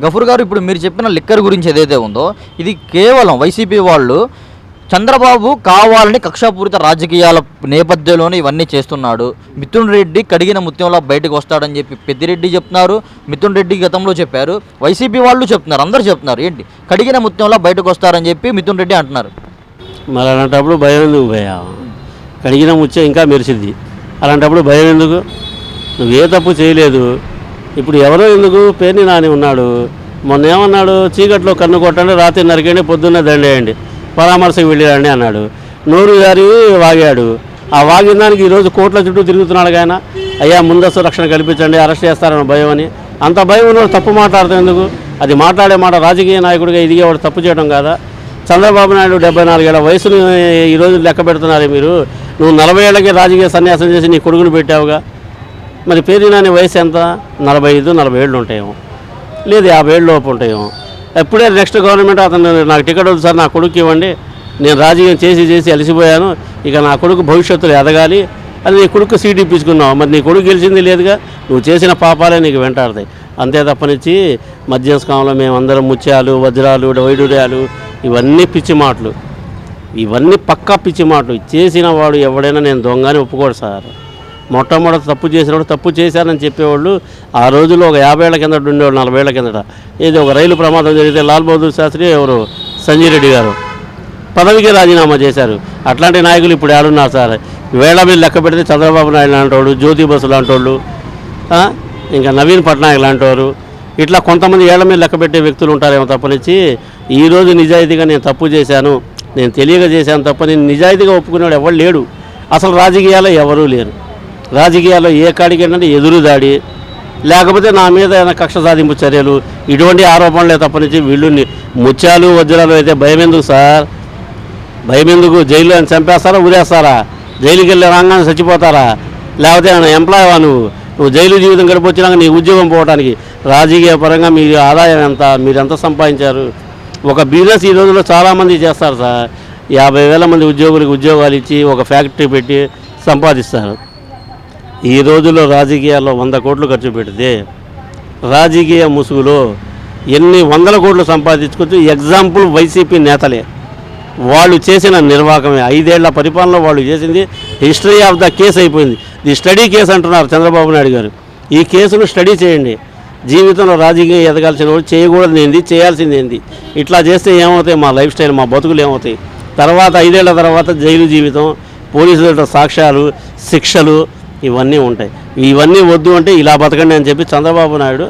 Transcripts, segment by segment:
గఫూర్ గారు, ఇప్పుడు మీరు చెప్పిన లిక్కర్ గురించి ఏదైతే ఉందో ఇది కేవలం వైసీపీ వాళ్ళు చంద్రబాబు కావాలని కక్షాపూరిత రాజకీయాల నేపథ్యంలోనే ఇవన్నీ చేస్తున్నాడు. మిథున్ రెడ్డి కడిగిన ముత్యంలా బయటకు వస్తాడని చెప్పి పెద్దిరెడ్డి చెప్తున్నారు, మిథున్ రెడ్డి గతంలో చెప్పారు, వైసీపీ వాళ్ళు చెప్తున్నారు, అందరూ చెప్తున్నారు. ఏంటి కడిగిన ముత్యంలా బయటకు వస్తారని చెప్పి మిథున్ రెడ్డి అంటున్నారు. మరి అలాంటప్పుడు భయం ఎందుకు భయ? కడిగిన ముత్యం ఇంకా మెరిసిద్ది. అలాంటప్పుడు భయం ఎందుకు? నువ్వే తప్పు చేయలేదు. ఇప్పుడు ఎవరో ఎందుకు పేర్ని నాని ఉన్నాడు. మొన్న ఏమన్నాడు? చీకట్లో కన్ను కొట్టండి, రాత్రి నరికండి, పొద్దున్నే దండేయండి, పరామర్శకు వెళ్ళిరండి అన్నాడు. నోరు గారి వాగాడు. ఆ వాగిన దానికి ఈరోజు కోట్ల చుట్టూ తిరుగుతున్నాడు. ఆయన అయ్యా ముందస్తు రక్షణ కల్పించండి, అరెస్ట్ చేస్తారని భయం అని. అంత భయం ఉన్నవాడు తప్పు మాట్లాడతాం ఎందుకు? అది మాట్లాడే మాట రాజకీయ నాయకుడిగా ఎదిగేవాడు తప్పు చేయడం కాదా? చంద్రబాబు నాయుడు 74 ఏళ్ల వయసును ఈరోజు లెక్క పెడుతున్నారే మీరు. నువ్వు 40 ఏళ్ళకి రాజకీయ సన్యాసం చేసి నీ కొడుకును పెట్టావుగా. మరి పేరు నాని వయసు ఎంత? 45-40 ఏళ్ళు ఉంటాయేమో, లేదు 50 ఏళ్ళ లోపు ఉంటాయేమో. ఎప్పుడే నెక్స్ట్ గవర్నమెంట్ అతను నాకు టికెట్ వద్దు సార్, నా కొడుకు ఇవ్వండి, నేను రాజకీయం చేసి అలసిపోయాను, ఇక నా కొడుకు భవిష్యత్తులో ఎదగాలి అని నీ కొడుకు సీట్ ఇప్పించుకున్నావు. మరి నీ కొడుకు గెలిచింది లేదుగా. నువ్వు చేసిన పాపాలే నీకు వెంటాడతాయి. అంతే తప్పనిచ్చి మధ్యస్కాలంలో మేమందరం ముత్యాలు, వజ్రాలు, వైడూర్యాలు ఇవన్నీ పిచ్చి మాటలు, ఇవన్నీ పక్కా పిచ్చి మాటలు. చేసిన వాడు ఎవడైనా నేను దొంగని ఒప్పుకోడు సార్. మొట్టమొదటి తప్పు చేసినప్పుడు తప్పు చేశారని చెప్పేవాళ్ళు ఆ రోజుల్లో ఒక 50 ఏళ్ల కిందట ఉండేవాళ్ళు, 40 ఏళ్ల కిందట. ఏదో ఒక రైలు ప్రమాదం జరిగితే లాల్ బహదూర్ శాస్త్రి ఎవరు సంజయ్ రెడ్డి గారు పదవికి రాజీనామా చేశారు. అట్లాంటి నాయకులు ఇప్పుడు ఏడున్నారు సార్? వేళ మీద లెక్క పెడితే చంద్రబాబు నాయుడు లాంటి వాడు, జ్యోతి బసు లాంటి వాళ్ళు, ఇంకా నవీన్ పట్నాయక్ లాంటి వారు, ఇట్లా కొంతమంది ఏళ్ల మీద లెక్క పెట్టే వ్యక్తులు ఉంటారేమో తప్పనిచ్చి ఈరోజు నిజాయితీగా నేను తప్పు చేశాను, నేను తెలియక చేశాను తప్పని నిజాయితీగా ఒప్పుకునేవాడు ఎవరు లేడు. అసలు రాజకీయాల్లో ఎవరూ లేరు. రాజకీయాల్లో ఏ కాడికి ఏంటంటే ఎదురు దాడి, లేకపోతే నా మీద ఏమైనా కక్ష సాధింపు చర్యలు, ఇటువంటి ఆరోపణలే తప్పనిచ్చి వీళ్ళు ముత్యాలు వజ్రాలు అయితే భయం ఎందుకు సార్? భయం ఎందుకు? జైల్లో చంపేస్తారా, ఊరేస్తారా? జైలుకి వెళ్ళి రంగాన్ని చచ్చిపోతారా? లేకపోతే ఎంప్లాయీవా నువ్వు జైలు జీవితం గడిపొచ్చినాక నీ ఉద్యోగం పోవడానికి? రాజకీయ పరంగా మీ ఆదాయం ఎంత, మీరు ఎంత సంపాదించారు? ఒక బిజినెస్ ఈ రోజుల్లో చాలామంది చేస్తారు సార్. 50,000 మంది ఉద్యోగులకు ఉద్యోగాలు ఇచ్చి ఒక ఫ్యాక్టరీ పెట్టి సంపాదిస్తారు. ఈ రోజుల్లో రాజకీయాల్లో 100 కోట్లు ఖర్చు పెడితే రాజకీయ ముసుగులో ఎన్ని 100 కోట్లు సంపాదించుకోవచ్చు. ఎగ్జాంపుల్ వైసీపీ నేతలే. వాళ్ళు చేసిన నిర్వాహకమే 5 ఏళ్ల పరిపాలనలో వాళ్ళు చేసింది హిస్టరీ ఆఫ్ ద కేసు అయిపోయింది. ది స్టడీ కేసు అంటున్నారు చంద్రబాబు నాయుడు గారు. ఈ కేసును స్టడీ చేయండి. జీవితంలో రాజకీయం ఎదగాల్సిన వాళ్ళు చేయకూడదు ఏంది, చేయాల్సింది ఏంది, ఇట్లా చేస్తే ఏమవుతాయి, మా లైఫ్ స్టైల్, మా బతుకులు ఏమవుతాయి, తర్వాత 5 ఏళ్ల తర్వాత జైలు జీవితం, పోలీసుల సాక్ష్యాలు, శిక్షలు ఇవన్నీ ఉంటాయి. ఇవన్నీ వద్దు అంటే ఇలా బతకండి అని చెప్పి చంద్రబాబు నాయుడు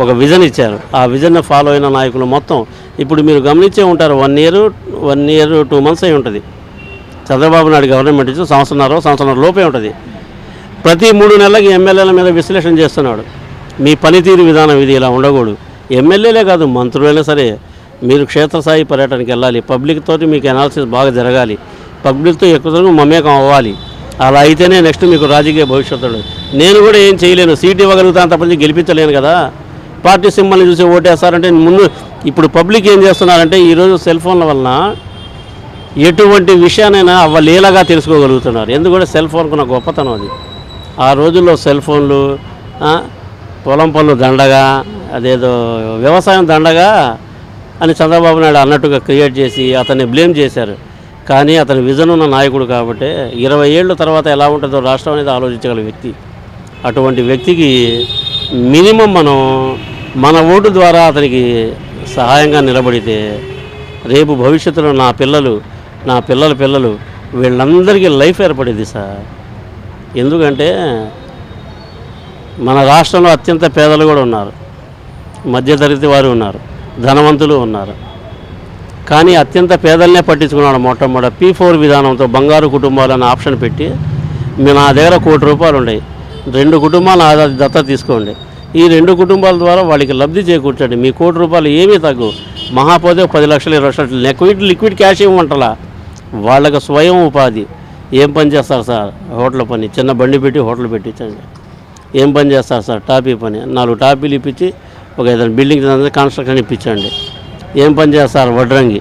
ఒక విజన్ ఇచ్చారు. ఆ విజన్ని ఫాలో అయిన నాయకులు మొత్తం ఇప్పుడు మీరు గమనించే ఉంటారు. 1 ఇయర్ 2 months అయి ఉంటుంది చంద్రబాబు నాయుడు గవర్నమెంట్ ఇచ్చి, సంవత్సరం లోపే ఉంటుంది. ప్రతి 3 నెలలకి ఎమ్మెల్యేల మీద విశ్లేషణ చేస్తున్నాడు. మీ పనితీరు విధానం ఇది, ఇలా ఉండకూడదు. ఎమ్మెల్యేలే కాదు, మంత్రులైనా సరే మీరు క్షేత్రస్థాయి పర్యటనకి వెళ్ళాలి. పబ్లిక్ తోటి మీకు అనాలిసిస్ బాగా జరగాలి. పబ్లిక్తో ఎక్కువ మమేకం అవ్వాలి. అలా అయితేనే నెక్స్ట్ మీకు రాజకీయ భవిష్యత్తు. నేను కూడా ఏం చేయలేను, సీట్ ఇవ్వగలుగుతాను తప్పని గెలిపించలేను కదా. పార్టీ సింబల్ని చూసి ఓటేస్తారంటే ముందు ఇప్పుడు పబ్లిక్ ఏం చేస్తున్నారంటే ఈరోజు సెల్ ఫోన్ల వలన ఎటువంటి విషయానైనా అవ్వలేలాగా తెలుసుకోగలుగుతున్నారు. ఎందుకంటే సెల్ ఫోన్కు నా గొప్పతనం అది. ఆ రోజుల్లో సెల్ ఫోన్లు, పొలం పనులు దండగా, అదేదో వ్యవసాయం దండగా అని చంద్రబాబు నాయుడు అన్నట్టుగా క్రియేట్ చేసి అతన్ని బ్లేమ్ చేశారు. కానీ అతని విజన్ ఉన్న నాయకుడు కాబట్టి 20 ఏళ్ళ తర్వాత ఎలా ఉంటుందో రాష్ట్రం అనేది ఆలోచించగల వ్యక్తి. అటువంటి వ్యక్తికి మినిమం మనం మన ఓటు ద్వారా అతనికి సహాయంగా నిలబడితే రేపు భవిష్యత్తులో నా పిల్లలు వీళ్ళందరికీ లైఫ్ ఏర్పడేది సార్. ఎందుకంటే మన రాష్ట్రంలో అత్యంత పేదలు కూడా ఉన్నారు, మధ్యతరగతి వారు ఉన్నారు, ధనవంతులు ఉన్నారు. కానీ అత్యంత పేదలనే పట్టించుకున్నాడు. మొట్టమొదటి P4 విధానంతో బంగారు కుటుంబాలు అనే ఆప్షన్ పెట్టి నా దగ్గర ₹1 కోటి ఉన్నాయి, 2 కుటుంబాలు దత్తత తీసుకోండి, ఈ 2 కుటుంబాల ద్వారా వాళ్ళకి లబ్ధి చేకూర్చండి, మీ ₹1 కోటి ఏమీ తగ్గు, మహాపోతే 10 లక్షలు 20 లక్షలు లిక్విడ్ క్యాష్ ఇవ్వమంటలా. వాళ్ళకి స్వయం ఉపాధి. ఏం పని చేస్తారు సార్? హోటల్ పని, చిన్న బండి పెట్టి హోటల్ పెట్టించండి. ఏం పని చేస్తారు సార్? టాపీ పని, 4 టాపీలు ఇప్పించి ఒక ఏదైనా బిల్డింగ్ కన్స్ట్రక్షన్ ఇప్పించండి. ఏం పని చేస్తారు? వడ్రంగి,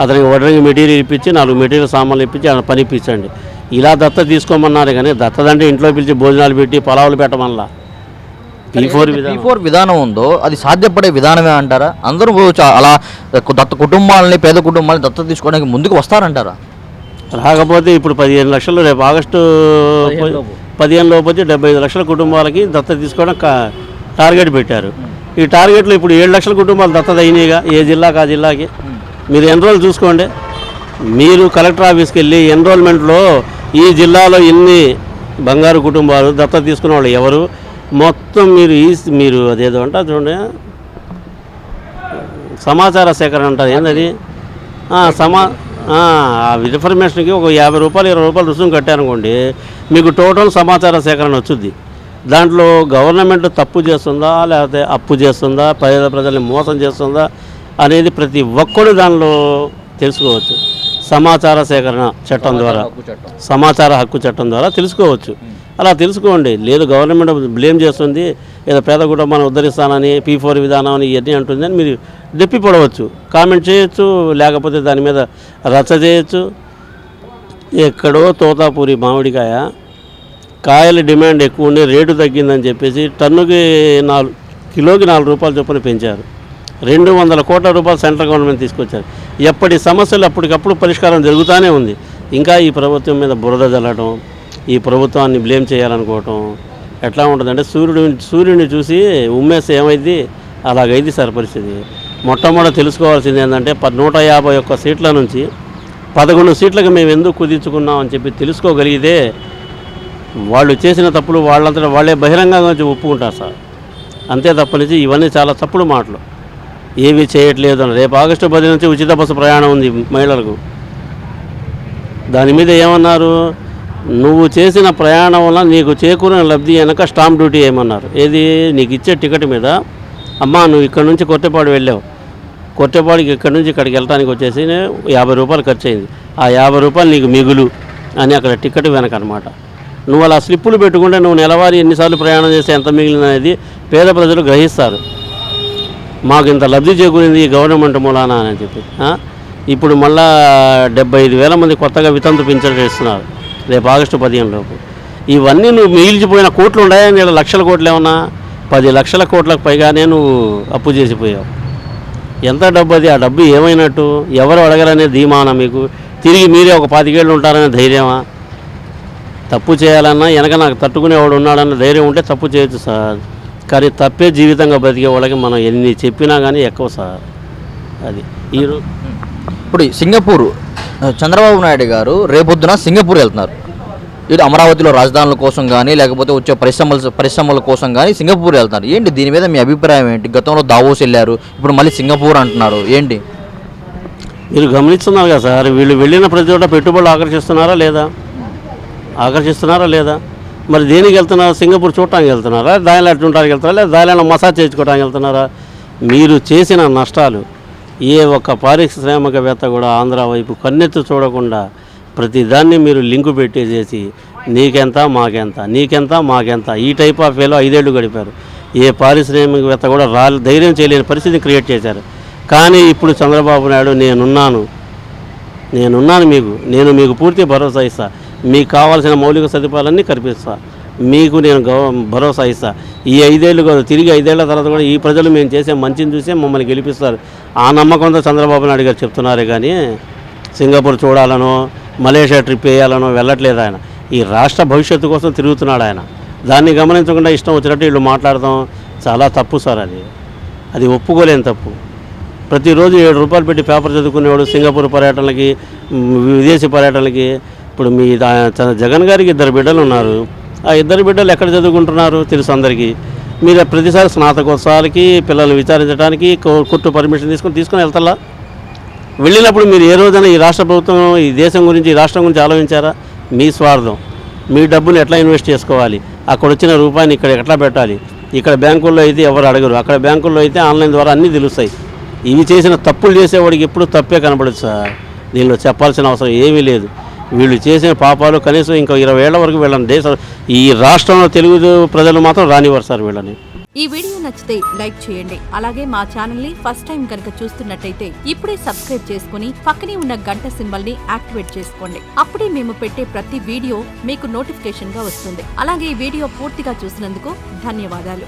అతనికి వడ్రంగి మెటీరియల్ ఇప్పించి 4 మెటీరియల్ సామాన్లు ఇప్పించి ఆయన పని ఇప్పించండి. ఇలా దత్త తీసుకోమన్నారు. కానీ దత్తదంటే ఇంట్లో పిలిచి భోజనాలు పెట్టి పొలావులు పెట్టమల్లా. P4 విధానం ఉందో అది సాధ్యపడే విధానమే అంటారా? అందరూ అలా పేద కుటుంబాలని దత్తత తీసుకోవడానికి ముందుకు వస్తారంటారా? రాకపోతే ఇప్పుడు 15 లక్షలు రేపు ఆగస్టు 15 లోపు వచ్చి 75 లక్షల కుటుంబాలకి దత్తత తీసుకోవడం టార్గెట్ పెట్టారు. ఈ టార్గెట్లో ఇప్పుడు 7 లక్షల కుటుంబాలు దత్తత అయినాయిగా, ఏ జిల్లాకి ఆ జిల్లాకి. మీరు ఎన్రోల్ చూసుకోండి. మీరు కలెక్టర్ ఆఫీస్కి వెళ్ళి ఎన్రోల్మెంట్లో ఈ జిల్లాలో ఎన్ని బంగారు కుటుంబాలు దత్తత తీసుకున్న వాళ్ళు ఎవరు మొత్తం మీరు అదేదో అంటారు చూడండి, సమాచార సేకరణ అంటారు ఏంటది, ఇన్ఫర్మేషన్కి ఒక 50 రూపాయలు 20 రూపాయలు రుసుము కట్టారనుకోండి, మీకు టోటల్ సమాచార సేకరణ వచ్చుద్ది. దాంట్లో గవర్నమెంట్ తప్పు చేస్తుందా లేకపోతే అప్పు చేస్తుందా, పేద ప్రజల్ని మోసం చేస్తుందా అనేది ప్రతి ఒక్కరు దానిలో తెలుసుకోవచ్చు. సమాచార సేకరణ చట్టం ద్వారా, సమాచార హక్కు చట్టం ద్వారా తెలుసుకోవచ్చు. అలా తెలుసుకోండి. లేదు గవర్నమెంట్ బ్లేమ్ చేస్తుంది, ఏదో పేద కుటుంబాన్ని ఉద్ధరిస్తానని P4 విధానం అని ఇవన్నీ అంటుందని మీరు దెప్పిపడవచ్చు, కామెంట్ చేయొచ్చు, లేకపోతే దాని మీద రచ్చ చేయొచ్చు. ఎక్కడో తోతాపూరి మామిడికాయ కాయల డిమాండ్ ఎక్కువ ఉండి రేటు తగ్గిందని చెప్పేసి టన్నుకి కిలోకి 4 రూపాయలు చొప్పున పెంచారు. 200 కోట్ల రూపాయలు సెంట్రల్ గవర్నమెంట్ తీసుకొచ్చారు. ఎప్పటి సమస్యలు అప్పటికప్పుడు పరిష్కారం జరుగుతూనే ఉంది. ఇంకా ఈ ప్రభుత్వం మీద బురద జల్లడం, ఈ ప్రభుత్వాన్ని బ్లేమ్ చేయాలనుకోవటం ఎట్లా ఉంటుందంటే సూర్యుడిని చూసి ఉమ్మేస్తే ఏమైంది అలాగైంది సార్ పరిస్థితి. మొట్టమొదటి తెలుసుకోవాల్సింది ఏంటంటే 151 సీట్ల నుంచి 11 సీట్లకు మేము ఎందుకు కుదించుకున్నాం అని చెప్పి తెలుసుకోగలిగితే వాళ్ళు చేసిన తప్పులు వాళ్ళంతటా వాళ్ళే బహిరంగంగా వచ్చి ఒప్పుకుంటారు సార్. అంతే తప్పనిచ్చి ఇవన్నీ చాలా తప్పుడు మాటలు, ఏమీ చేయట్లేదు అని. రేపు ఆగస్టు 10 నుంచి ఉచిత బస్సు ప్రయాణం ఉంది మహిళలకు. దాని మీద ఏమన్నారు, నువ్వు చేసిన ప్రయాణం వల్ల నీకు చేకూరిన లబ్ధి వెనక స్టాంప్ డ్యూటీ ఏమన్నారు. ఏది నీకు ఇచ్చే టికెట్ మీద, అమ్మా నువ్వు ఇక్కడ నుంచి కొత్తపాడు వెళ్ళావు, కొత్తపాడికి ఇక్కడ నుంచి ఇక్కడికి వెళ్ళడానికి వచ్చేసి 50 రూపాయలు ఖర్చు అయింది, ఆ 50 రూపాయలు నీకు మిగులు అని అక్కడ టికెట్ వెనక అనమాట. నువ్వు అలా స్లిప్పులు పెట్టుకుంటే నువ్వు నెలవారీ ఎన్నిసార్లు ప్రయాణం చేస్తే ఎంత మిగిలినది పేద ప్రజలు గ్రహిస్తారు. మాకు ఇంత లబ్ధి చేకూరింది ఈ గవర్నమెంట్ మూలాన అని చెప్పి. ఇప్పుడు మళ్ళా 75,000 మంది కొత్తగా వితంతు పింఛను చేస్తున్నారు రేపు ఆగస్టు 15 లోపు. ఇవన్నీ నువ్వు మిగిల్చిపోయిన కోట్లు ఉన్నాయా, నేను లక్షల కోట్లు ఏమన్నా 10 లక్షల కోట్లకు పైగానే నువ్వు అప్పు చేసిపోయావు. ఎంత డబ్బు అది, ఆ డబ్బు ఏమైనట్టు, ఎవరు అడగరనే ధీమానా మీకు? తిరిగి మీరే ఒక 25 ఏళ్ళు ఉంటారనే ధైర్యమా? తప్పు చేయాలన్నా వెనక నాకు తట్టుకునేవాడు ఉన్నాడన్న ధైర్యం ఉంటే తప్పు చేయొచ్చు సార్. కానీ తప్పే జీవితంగా బతికే వాళ్ళకి మనం ఎన్ని చెప్పినా కానీ ఎక్కువ సార్. అది ఇప్పుడు సింగపూర్ చంద్రబాబు నాయుడు గారు రేపొద్దున సింగపూర్ వెళ్తున్నారు. ఇది అమరావతిలో రాజధానుల కోసం కానీ లేకపోతే వచ్చే పరిశ్రమల కోసం కానీ సింగపూర్ వెళ్తున్నారు. ఏంటి దీని మీద మీ అభిప్రాయం ఏంటి? గతంలో దావోస్ వెళ్ళారు, ఇప్పుడు మళ్ళీ సింగపూర్ అంటున్నారు, ఏంటి? మీరు గమనిస్తున్నారు కదా సార్, వీళ్ళు వెళ్ళిన ప్రతి చోట పెట్టుబడులు ఆకర్షిస్తున్నారా లేదా? మరి దేనికి వెళ్తున్నారు? సింగపూర్ చూడటానికి వెళ్తున్నారా, దాయిలాండ్ చూడటానికి వెళ్తున్నారా, లేదా దాయిలాండ్ మసాజ్ చేయించుకోవడానికి వెళ్తున్నారా? మీరు చేసిన నష్టాలు ఏ ఒక్క పారిశ్రామికవేత్త కూడా ఆంధ్ర వైపు కన్నెత్తి చూడకుండా ప్రతిదాన్ని మీరు లింకు పెట్టేసేసి నీకెంత మాకెంత ఈ టైప్ ఆఫ్ వేలో 5 ఏళ్ళు గడిపారు. ఏ పారిశ్రామికవేత్త కూడా ధైర్యం చేయలేని పరిస్థితిని క్రియేట్ చేశారు. కానీ ఇప్పుడు చంద్రబాబు నాయుడు నేనున్నాను నేను మీకు పూర్తి భరోసా ఇస్తా, మీకు కావాల్సిన మౌలిక సదుపాయాలన్నీ కల్పిస్తా, మీకు నేను భరోసా ఇస్తా. ఈ 5 ఏళ్ళు కాదు, తిరిగి 5 ఏళ్ల తర్వాత కూడా ఈ ప్రజలు మేము చేసే మంచిని చూసే మమ్మల్ని గెలిపిస్తారు. ఆ నమ్మకంతో చంద్రబాబు నాయుడు గారు చెప్తున్నారే కానీ సింగపూర్ చూడాలనో మలేషియా ట్రిప్ వేయాలనో వెళ్ళట్లేదు. ఆయన ఈ రాష్ట్ర భవిష్యత్తు కోసం తిరుగుతున్నాడు. ఆయన దాన్ని గమనించకుండా ఇష్టం వచ్చినట్టు వీళ్ళు మాట్లాడదాం చాలా తప్పు సార్. అది ఒప్పుకోలేని తప్పు. ప్రతిరోజు 7 రూపాయలు పెట్టి పేపర్ చదువుకునేవాడు సింగపూర్ పర్యటనలకి, విదేశీ పర్యటనలకి. ఇప్పుడు మీ జగన్ గారికి 2 బిడ్డలు ఉన్నారు. ఆ 2 బిడ్డలు ఎక్కడ చదువుకుంటున్నారు తెలుసు అందరికీ. మీరు ప్రతిసారి స్నాతకోత్సవాలకి పిల్లలు విచారించడానికి కోర్టు పర్మిషన్ తీసుకొని వెళ్తారా? వెళ్ళినప్పుడు మీరు ఏ రోజైనా ఈ రాష్ట్ర ప్రభుత్వం ఈ దేశం గురించి ఈ రాష్ట్రం గురించి ఆలోచించారా? మీ స్వార్థం, మీ డబ్బులు ఎట్లా ఇన్వెస్ట్ చేసుకోవాలి, అక్కడ వచ్చిన రూపాయిని ఇక్కడ ఎట్లా పెట్టాలి. ఇక్కడ బ్యాంకుల్లో అయితే ఎవరు అడగరు, అక్కడ బ్యాంకుల్లో అయితే ఆన్లైన్ ద్వారా అన్నీ తెలుస్తాయి. ఇవి చేసిన తప్పులు చేసేవాడికి ఎప్పుడు తప్పే కనపడదు సార్. దీనిలో చెప్పాల్సిన అవసరం ఏమీ లేదు. వీళ్ళు చేసిన పాపాలు కనీసం ఇంకా 20 ఏళ్ల వరకు వీళ్ళని ఈ రాష్ట్రంలో తెలుగు ప్రజలు మాత్రం రానివ్వరు సార్ వీళ్ళని. ఈ వీడియో నచ్చితే లైక్ చేయండి. అలాగే మా ఛానల్ ని ఫస్ట్ టైం కనుక చూస్తున్నట్టయితే ఇప్పుడే సబ్స్క్రైబ్ చేసుకుని పక్కనే ఉన్న గంట సింబల్ ని యాక్టివేట్ చేసుకోండి. అప్పుడే మేము పెట్టే ప్రతి వీడియో మీకు నోటిఫికేషన్ గా వస్తుంది. అలాగే ఈ వీడియో పూర్తిగా చూసినందుకు ధన్యవాదాలు.